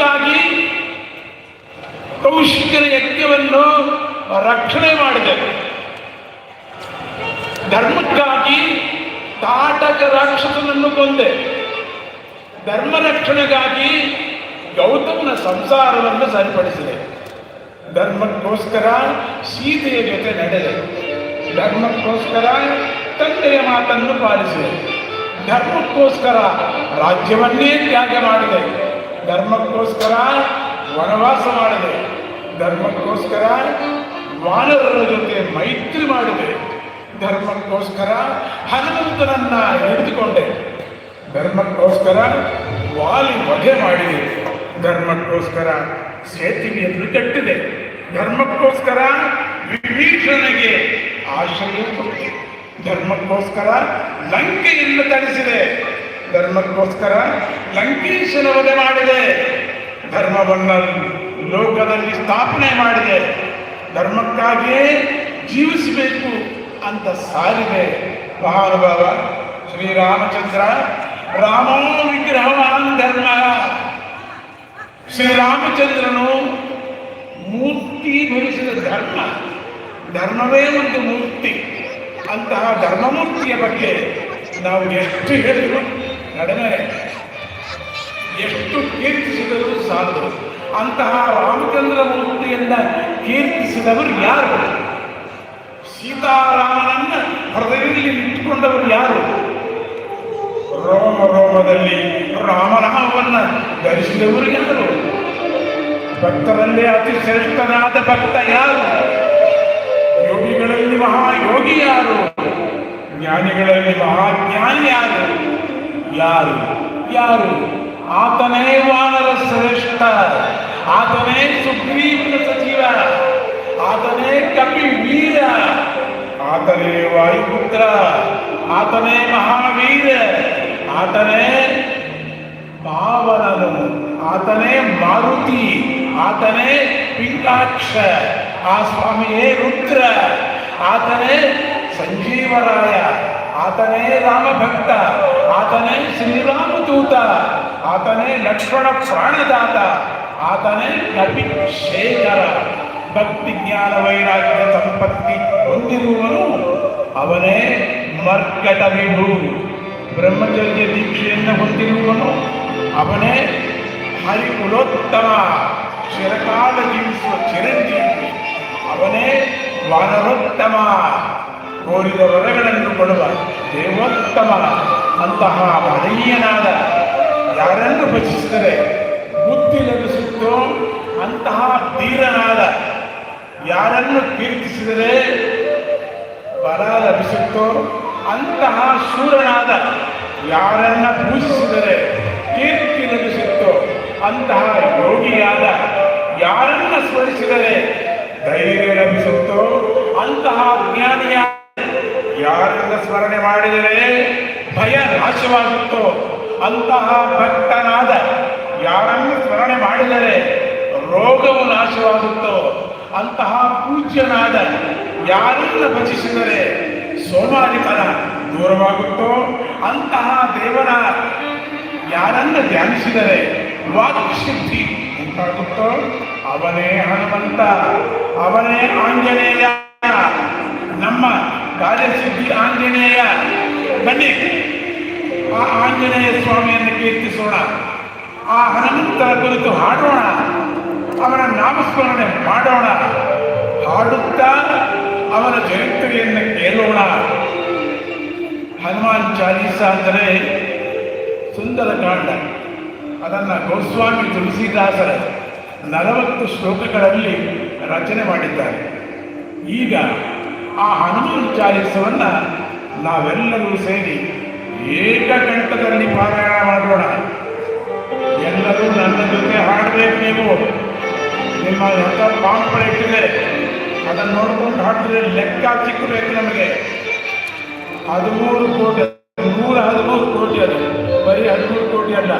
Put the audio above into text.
ಧರ್ಮಕ್ಕಾಗಿ ಕೌಶಿಕನ ಯಜ್ಞವನ್ನು ರಕ್ಷಣೆ ಮಾಡಿದೆ. ಧರ್ಮಕ್ಕಾಗಿ ತಾಟಕ ರಾಕ್ಷಸನನ್ನು ಕೊಂದೆ. ಧರ್ಮ ರಕ್ಷಣೆಗಾಗಿ ಗೌತಮನ ಸಂಸಾರವನ್ನು ಸರಿಪಡಿಸಿದೆ. ಧರ್ಮಕ್ಕೋಸ್ಕರ ಸೀತೆಯ ಜೊತೆ ನಡೆದೆ. ಧರ್ಮಕ್ಕೋಸ್ಕರ ತಂದೆಯ ಮಾತನ್ನು ಪಾಲಿಸಿದೆ. ಧರ್ಮಕ್ಕೋಸ್ಕರ ರಾಜ್ಯವನ್ನೇ ತ್ಯಾಗ ಮಾಡಿದೆ. ಧರ್ಮಕ್ಕೋಸ್ಕರ ವನವಾಸ ಮಾಡಿದೆ. ಧರ್ಮಕ್ಕೋಸ್ಕರ ವಾನರರ ಜೊತೆ ಮೈತ್ರಿ ಮಾಡಿದೆ. ಧರ್ಮಕ್ಕೋಸ್ಕರ ಹನುಮಂತನನ್ನ ಹಿಡಿದುಕೊಂಡೆ. ಧರ್ಮಕ್ಕೋಸ್ಕರ ವಾಲಿ ವಧೆ ಮಾಡಿದೆ. ಧರ್ಮಕ್ಕೋಸ್ಕರ ಸೇತುವೆಯನ್ನು ಕಟ್ಟಿದೆ. ಧರ್ಮಕ್ಕೋಸ್ಕರ ವಿಭೀಷಣನಿಗೆ ಆಶ್ರಯ ಕೊಟ್ಟಿದೆ. ಧರ್ಮಕ್ಕೋಸ್ಕರ ಲಂಕೆಯನ್ನು ತರಿಸಿದೆ. ಧರ್ಮಕ್ಕೋಸ್ಕರ ಲಂಕೇಶನ ವಧೆ ಮಾಡಿದೆ. ಧರ್ಮವನ್ನು ಲೋಕದಲ್ಲಿ ಸ್ಥಾಪನೆ ಮಾಡಿದೆ. ಧರ್ಮಕ್ಕಾಗಿಯೇ ಜೀವಿಸಬೇಕು ಅಂತ ಸಾರಿದೆ ಮಹಾನುಭಾವ ಶ್ರೀರಾಮಚಂದ್ರ. ರಾಮೋ ವಿಗ್ರಹವಾನ್ ಧರ್ಮ. ಶ್ರೀರಾಮಚಂದ್ರನು ಮೂರ್ತಿ ಭರಿಸಿದ ಧರ್ಮ. ಧರ್ಮವೇ ಒಂದು ಮೂರ್ತಿ. ಅಂತಹ ಧರ್ಮಮೂರ್ತಿಯ ಬಗ್ಗೆ ನಾವು ಎಷ್ಟು ಹೇಳಿದ್ರು ಕಡಿಮೆ, ಎಷ್ಟು ಕೀರ್ತಿಸಿದರೂ ಸಾಲದು. ಅಂತಹ ರಾಮಚಂದ್ರ ಮೂರ್ತಿಯನ್ನ ಕೀರ್ತಿಸಿದವರು ಯಾರು? ಸೀತಾರಾಮನನ್ನ ಹೃದಯದಲ್ಲಿ ಇಟ್ಟುಕೊಂಡವರು ಯಾರು? ರೋಮ ರೋಮದಲ್ಲಿ ರಾಮನಾಮವನ್ನ ಧರಿಸಿದವರು ಯಾರು? ಭಕ್ತರಲ್ಲೇ ಅತಿ ಶ್ರೇಷ್ಠನಾದ ಭಕ್ತ ಯಾರು? ಯೋಗಿಗಳಲ್ಲಿ ಮಹಾಯೋಗಿ ಯಾರು? ಜ್ಞಾನಿಗಳಲ್ಲಿ ಮಹಾಜ್ಞಾನಿ ಯಾರು? ಯಾರು ಯಾರು? ಆತನೇ ವಾನರ ಶ್ರೇಷ್ಠ. ಆತನೇ ಸುಗ್ರೀವನ ಸಚಿವ. ಆತನೇ ಕಪಿ ವೀರ. ಆತನೇ ವಾಯುಪುತ್ರ. ಆತನೇ ಮಹಾವೀರ. ಆತನೇ ಪಾವನನು. ಆತನೇ ಮಾರುತಿ. ಆತನೇ ಪಿಂಗಾಕ್ಷ. ಆ ಸ್ವಾಮಿಯೇ ರುದ್ರ. ಆತನೇ ಸಂಜೀವರಾಯ. ಆತನೇ ರಾಮಭಕ್ತ. ಆತನೇ ಶ್ರೀರಾಮದೂತ. ಆತನೇ ಲಕ್ಷ್ಮಣ ಪ್ರಾಣದಾತ. ಆತನೇ ಕಪಿ ಶೇಖರ. ಭಕ್ತಿ ಜ್ಞಾನ ವೈರಾಗ್ಯ ಸಂಪತ್ತಿ ಹೊಂದಿರುವನು ಅವನೇ ಮರ್ಕಟ ವಿಭು. ಬ್ರಹ್ಮಚರ್ಯ ದೀಕ್ಷೆಯನ್ನು ಹೊಂದಿರುವನು ಅವನೇ ಹರಿಕುಲೋತ್ತಮ. ಚಿರಕಾಲ ಜೀವಿಸುವ ಚಿರಂಜೀವಿ ಅವನೇ ವಾನರೋತ್ತಮ. ಕೋರಿದ ವರಗಳನ್ನು ಕೊಡುವ ದೇವೋತ್ತಮ. ಅಂತಹ ಮಹನೀಯನಾದ ಯಾರನ್ನು ಭಜಿಸಿದರೆ ಬುದ್ಧಿ ಲಭಿಸುತ್ತೋ ಅಂತಹ ಧೀರನಾದ, ಯಾರನ್ನು ಕೀರ್ತಿಸಿದರೆ ಬಲ ಲಭಿಸುತ್ತೋ ಅಂತಹ ಶೂರನಾದ, ಯಾರನ್ನ ಪೂಜಿಸಿದರೆ ಕೀರ್ತಿ ಲಭಿಸುತ್ತೋ ಅಂತಹ ಯೋಗಿಯಾದ, ಯಾರನ್ನ ಸ್ಮರಿಸಿದರೆ ಧೈರ್ಯ ಲಭಿಸುತ್ತೋ ಅಂತಹ ಜ್ಞಾನಿಯಾದ, ಯಾರನ್ನ ಸ್ಮರಣೆ ಮಾಡಿದರೆ ಭಯ ನಾಶವಾಗುತ್ತೋ ಅಂತಹ ಭಕ್ತನಾದ, ಯಾರನ್ನು ಸ್ಮರಣೆ ಮಾಡಿದರೆ ರೋಗವು ನಾಶವಾಗುತ್ತೋ ಅಂತಹ ಪೂಜ್ಯನಾದ, ಯಾರನ್ನು ಭಜಿಸಿದರೆ ಸೋಮಾರಿತನ ದೂರವಾಗುತ್ತೋ ಅಂತಹ ದೇವನ, ಯಾರನ್ನು ಧ್ಯಾನಿಸಿದರೆ ವಾಕ್ಶುದ್ಧಿ ಉಂಟಾಗುತ್ತೋ ಅವನೇ ಹನುಮಂತ, ಅವನೇ ಆಂಜನೇಯ. ನಮ್ಮ ಕಾರ್ಯಸಿದ್ಧಿ ಆಂಜನೇಯ. ಬನ್ನಿ ಆ ಆಂಜನೇಯ ಸ್ವಾಮಿಯನ್ನು ಕೀರ್ತಿಸೋಣ, ಆ ಹನುಮಂತನ ಕುರಿತು ಹಾಡೋಣ, ಅವನ ನಾಮಸ್ಮರಣೆ ಮಾಡೋಣ, ಹಾಡುತ್ತಾ ಅವನ ಚರಿತ್ರೆಯನ್ನು ಕೇಳೋಣ. ಹನುಮಾನ್ ಚಾಲೀಸ ಅಂದರೆ ಸುಂದರಕಾಂಡ. ಅದನ್ನು ಗೋಸ್ವಾಮಿ ತುಳಸಿದಾಸರ 40 ಶ್ಲೋಕಗಳಲ್ಲಿ ರಚನೆ ಮಾಡಿದ್ದಾರೆ. ಈಗ ಆ ಹನುಮಾನ್ ಚಾಲೀಸವನ್ನು ನಾವೆಲ್ಲರೂ ಸೇರಿ ಏಕಕಂಠದಲ್ಲಿ ಪಾರಾಯಣ ಮಾಡೋಣ. ಎಲ್ಲರೂ ನನ್ನ ಜೊತೆ ಹಾಡಬೇಕು. ನೀವು ನಿಮ್ಮ ಹೊಸ ಪಾಂಪ್ಲೆಟ್ ಇದೆ, ಅದನ್ನು ನೋಡ್ಕೊಂಡು ಹಾಡಿದ್ರೆ ಲೆಕ್ಕ ಸಿಕ್ಕಬೇಕು ನಮಗೆ. 13 ಕೋಟಿ, 113 ಕೋಟಿ, ಅದು ಬರೀ 13 ಕೋಟಿ ಅಲ್ಲ,